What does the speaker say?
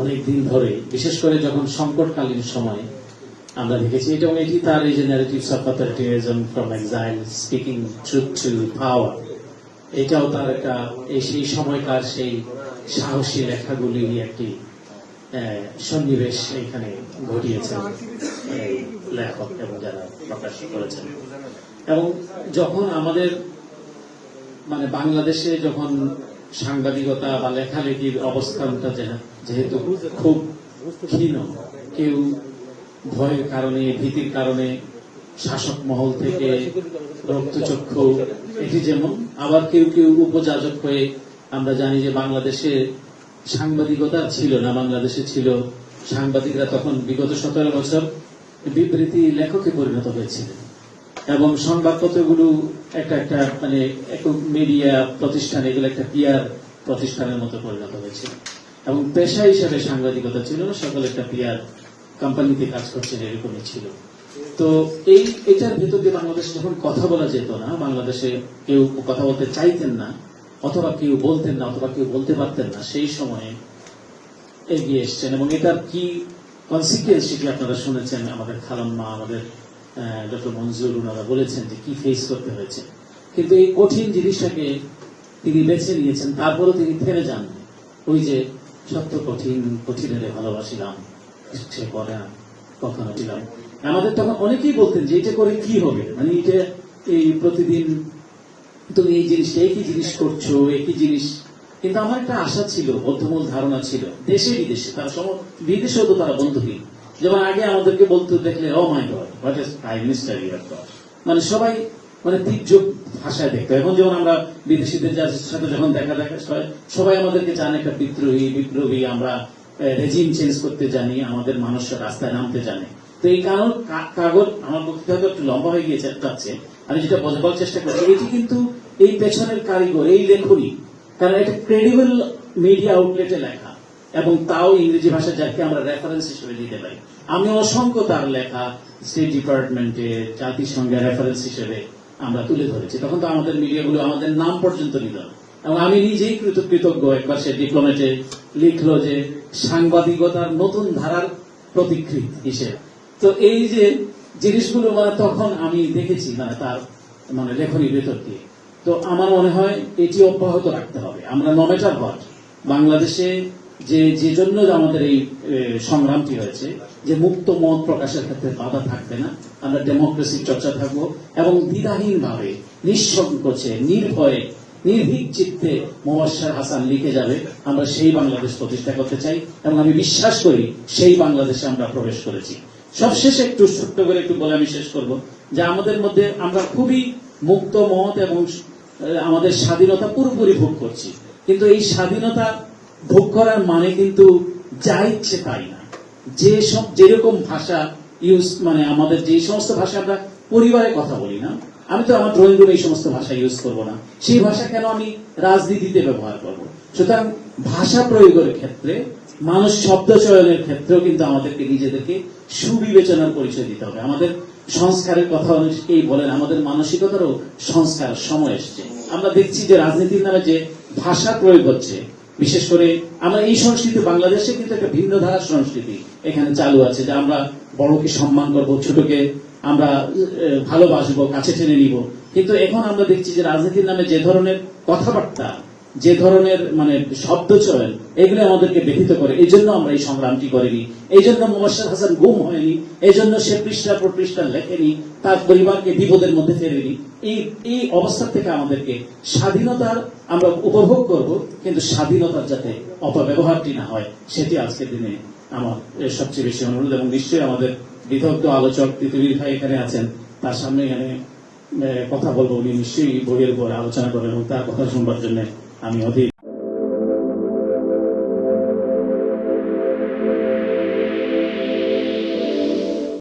অনেক দিন ধরে, বিশেষ করে যখন সংকটকালীন সময় আমরা দেখেছি এটা, এবং এটি তার এই যে narratives of authoritarianism from exile speaking truth to power, এটাও তার একটা সেই সময়কার সেই সাহসী লেখাগুলির একটি সন্নিবেশ এখানে ঘটিয়েছেন এই লেখক এবং যারা প্রকাশ করেছেন। এবং যখন আমাদের মানে বাংলাদেশে যখন সাংবাদিকতা বা লেখালেখির অবস্থানটা যেহেতু খুব ক্ষীণ, কেউ ভয়ের কারণে, ভীতির কারণে শাসক মহল থেকে রক্তচক্ষু, এটি যেমন, আবার কেউ কেউ উপযাজক হয়ে, আমরা জানি যে বাংলাদেশে সাংবাদিকতা ছিল না, বাংলাদেশে ছিল সাংবাদিকরা তখন বিগত 17 বছর বিবৃতি লেখকে পরিণত হয়েছিলেন এবং সংবাদপত্রগুলো একটা একটা মানে মিডিয়া প্রতিষ্ঠান, এগুলো একটা পিআর প্রতিষ্ঠানের মতো পরিণত হয়েছিল এবং পেশা হিসেবে সাংবাদিকতা ছিল না, সকলে একটা পিআর কোম্পানিতে কাজ করছেন, এরকমই ছিল। তো এটার ভেতর দিয়ে বাংলাদেশে যখন কথা বলা যেত না, বাংলাদেশে কেউ কথা বলতে চাইতেন না, অথবা কেউ বলতেন না, অথবা কেউ বলতে পারতেন না, সেই সময়ে এগিয়ে এসছেন। এবং এটার কি কনসিকুয়েন্স সেটি আপনারা শুনেছেন, আমাদের খালাম্মা, আমাদের ডক্টর মঞ্জুর, ওনারা বলেছেন যে কি ফেস করতে হয়েছে। কিন্তু এই কঠিন জিনিসটাকে তিনি বেছে নিয়েছেন, তারপরও তিনি থেমে যান। ওই যে সত্য কঠিন, কঠিনের ভালোবাসিলাম, সে করে কখনো ছিলাম। আমাদের তখন অনেকেই বলতেন যে এটা করে কি হবে, মানে এটা এই প্রতিদিন তুমি এই জিনিসটা একই জিনিস করছো, একই জিনিস। কিন্তু আমার একটা আশা ছিল, বদ্ধমূল ধারণা ছিল, দেশে বিদেশে, তারা বিদেশেও তো তারা বন্ধুহীন। যেমন আগে আমাদেরকে বলতে দেখলে oh my god what is prime minister you have got, মানে সবাই মানে তীর্য ভাষায় দেখতো। এখন যেমন আমরা বিদেশিদের সাথে যখন দেখা সবাই আমাদেরকে জানে একটা বিপ্লবী, আমরা রেজিম চেঞ্জ করতে জানি, আমাদের মানুষরা রাস্তায় নামতে জানে। তো এই কাগজ আমার বক্তৃতা একটু লম্বা হয়ে গিয়েছে যাচ্ছে, আমি যেটা বোঝাবার চেষ্টা করছি, এটি কিন্তু এই পেছনের কারিগর, এই লেখনী, কারণ এটা ক্রেডিবল মিডিয়া আউটলেটে লেখা এবং তাও ইংরেজি ভাষা, যাকে আমরা রেফারেন্স হিসেবে দিতে পারি। আমি অসংখ্য তার লেখা স্টেট ডিপার্টমেন্টে, জাতিসংঘের রেফারেন্স হিসেবে আমরা তুলে ধরেছি। তখন তো আমাদের মিডিয়াগুলো আমাদের নাম পর্যন্ত নিল না, এবং আমি নিজেই কৃতজ্ঞ। একবার সে ডিপ্লোমেটে লিখলো যে সাংবাদিকতার নতুন ধারার প্রতিকৃত হিসেবে। তো এই যে জিনিসগুলো মানে তখন আমি দেখেছি মানে তার মানে লেখনীর ভেতর দিয়ে। তো আমার মনে হয় এটি অব্যাহত রাখতে হবে। আমরা নো ম্যাটার হোয়াট, বাংলাদেশে যে জন্য আমাদের এই সংগ্রামটি হয়েছে, যে মুক্ত মত প্রকাশের ক্ষেত্রে বাধা থাকবে না, আমরা ডেমোক্রেসির চর্চা থাকবো এবং দ্বিধাহীন ভাবে, নিঃসংকোচে, নির্ভয়ে, নির্ভীক চিত্তে মোবাশ্বের হাসান লিখে যাবে, আমরা সেই বাংলাদেশ প্রতিষ্ঠা করতে চাই এবং আমি বিশ্বাস করি সেই বাংলাদেশে আমরা প্রবেশ করেছি। সবশেষে একটু ছোট্ট করে একটু বলে আমি শেষ করব যে আমাদের মধ্যে আমরা খুবই মুক্ত মত এবং আমাদের স্বাধীনতা পুরোপুরি ভোগ করছি, কিন্তু এই স্বাধীনতা ভোগ করার মানে কিন্তু যা ইচ্ছে তাই না। যেরকম ভাষা ইউজ, মানে আমাদের যে সমস্ত ভাষা আমরা পরিবারে কথা বলি না, আমি তো আমার ড্রয়িং রুমে এই সমস্ত ভাষা ইউজ করব না, সেই ভাষা কেন আমি রাজনীতিতে ব্যবহার করব? সুতরাং ভাষা প্রয়োগের ক্ষেত্রে, মানুষ শব্দ চয়নের ক্ষেত্রেও কিন্তু আমাদেরকে নিজেদেরকে সুবিবেচনার পরিচয় দিতে হবে। আমাদের সংস্কারের কথা অনেকেই বলেন, আমাদের মানসিকতারও সংস্কার সময় এসছে। আমরা দেখছি যে রাজনীতির নামে যে ভাষা প্রয়োগ হচ্ছে, বিশেষ করে আমরা এই সংস্কৃতি, বাংলাদেশে কিন্তু একটা ভিন্ন ধারার সংস্কৃতি এখানে চালু আছে, যে আমরা বড়কে সম্মান করব, ছোটকে আমরা ভালোবাসবো, কাছে টেনে নিব। কিন্তু এখন আমরা দেখছি যে রাজনীতির নামে যে ধরনের কথাবার্তা, যে ধরনের মানে শব্দ চয়ন, এগুলো আমাদেরকে ব্যথিত করে। এই জন্য আমরা এই সংগ্রামটি করিনি, এই জন্য মোবাশ্বের হাসান গুম হয়নি, এই জন্য সে পৃষ্ঠার পর পৃষ্ঠা লেখেনি, তার পরিবারকে বিপদের মধ্যে ফেলেনি। এই অবস্থা থেকে আমাদেরকে স্বাধীনতার আমরা উপভোগ করব, কিন্তু স্বাধীনতার যাতে অপব্যবহারটি না হয়, সেটি আজকের দিনে আমার সবচেয়ে বেশি অনুরোধ। এবং নিশ্চয়ই আমাদের বিদগ্ধ আলোচক পৃথিবীর ভাই এখানে আছেন, তার সামনে এখানে কথা বলবো, উনি নিশ্চয়ই বইয়ের উপর আলোচনা করবেন এবং তার কথা শুনবার জন্য আমি অধিক